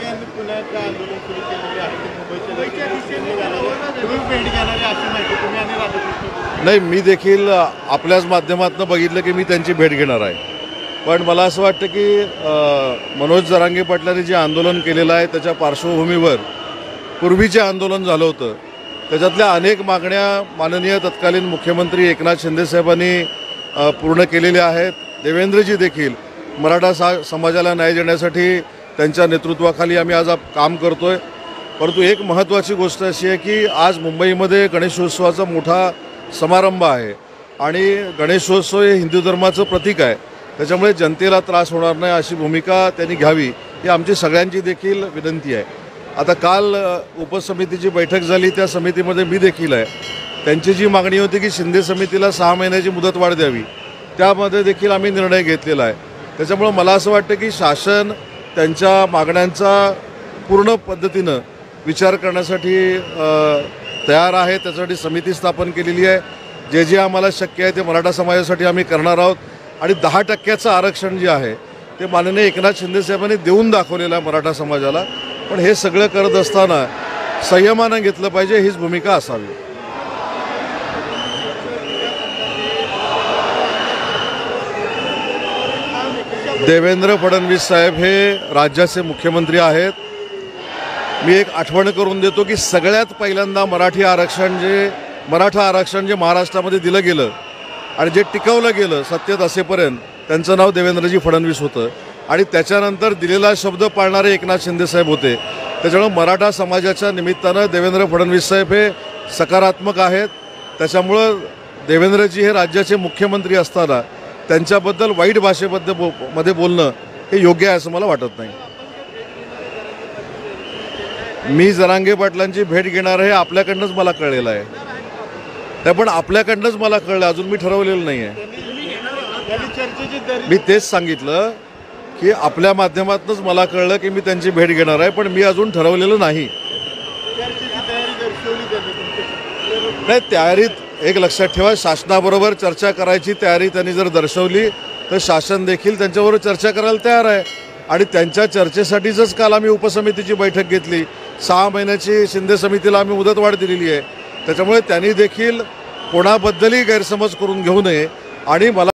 यांनी पुण्याचं आंदोलन सुरू केलेले आहे ते मुंबईच्या दिशेने तुम्ही भेट घेणारी अशी माहिती तुम्ही आणि राधाकृष्ण नाही, मी देखील आपल्याच माध्यमातून बघितलं की मी त्यांची भेट घेणार आहे. पण मला असं वाटतं की मनोज जरांगे पाटलांनी जे आंदोलन केलेलं आहे त्याच्या पार्श्वभूमीवर पूर्वीचे आंदोलन झालं होतं, त्याच्यातल्या अनेक मागण्या माननीय तत्कालीन मुख्यमंत्री एकनाथ शिंदेसाहेबांनी पूर्ण केलेल्या आहेत. देवेंद्रजी देखील मराठा समाजाला न्याय देण्यासाठी त्यांच्या नेतृत्वाखाली आम्ही आज काम करतो आहे. परंतु एक महत्त्वाची गोष्ट अशी आहे की आज मुंबईमध्ये गणेशोत्सवाचा मोठा समारंभ आहे आणि गणेशोत्सव हे हिंदू धर्माचं प्रतीक आहे. त्याच्यामुळे जनतेला त्रास होणार नाही अशी भूमिका त्यांनी घ्यावी ही आमची सगळ्यांची देखील विनंती आहे. आता काल उपसमितीची बैठक झाली, त्या समितीमध्ये मी देखील आहे. त्यांची जी मागणी होती की शिंदे समितीला 6 महिन्याची मुदतवाढ द्यावी, त्यामध्ये देखील आम्ही निर्णय घेतलेला आहे. त्याच्यामुळं मला असं वाटतं की शासन त्यांच्या मागण्यांचा पूर्ण पद्धतीनं विचार करण्यासाठी तयार आहे. त्यासाठी समिती स्थापन केलेली आहे. जे जे आम्हाला शक्य आहे ते मराठा समाजासाठी आम्ही करणार आहोत. आणि 10% आरक्षण जे आहे ते माननीय एकनाथ शिंदेसाहेबांनी देऊन दाखवलेलं आहे मराठा समाजाला. पण हे सगळं करत असताना संयमानं घेतलं पाहिजे, हीच भूमिका असावी. देवेंद्र फडणवीस साहेब हे राज्याचे मुख्यमंत्री आहेत. मी एक आठवण करून देतो की सगळ्यात पहिल्यांदा मराठा आरक्षण जे महाराष्ट्रामध्ये दिलं गेलं आणि जे टिकवलं गेलं सत्तेत असेपर्यंत, त्यांचं नाव देवेंद्रजी फडणवीस होतं. आणि त्याच्यानंतर दिलेला शब्द पाळणारे एकनाथ शिंदेसाहेब होते. त्याच्यामुळं मराठा समाजाच्या निमित्तानं देवेंद्र फडणवीस साहेब हे सकारात्मक आहेत. त्याच्यामुळं देवेंद्रजी हे राज्याचे मुख्यमंत्री असताना त्यांच्याबद्दल वाईट भाषेमध्ये बोलणं हे योग्य आहे असं मला वाटत नाही. मी जरांगे पाटलांची भेट घेणार आहे आपल्याकडनंच मला कळलेलं आहे. ते पण आपल्याकडनंच मला कळलं, अजून मी ठरवलेलं नाही आहे. मी तेच सांगितलं की आपल्या माध्यमातूनच मला कळलं की मी त्यांची भेट घेणार आहे, पण मी अजून ठरवलेलं नाही. नाही, तयारीत एक लक्षात ठेवा, शासनाबरोबर चर्चा करायची तयारी त्यांनी जर दर्शवली तर शासन देखील त्यांच्याबरोबर चर्चा करायला तयार आहे. आणि त्यांच्या चर्चेसाठीच काल आम्ही उपसमितीची बैठक घेतली. 6 महिन्याची शिंदे समितीला आम्ही मुदतवाढ दिलेली आहे. त्याच्यामुळे त्यांनी देखील कोणाबद्दलही गैरसमज करून घेऊ नये. आणि मला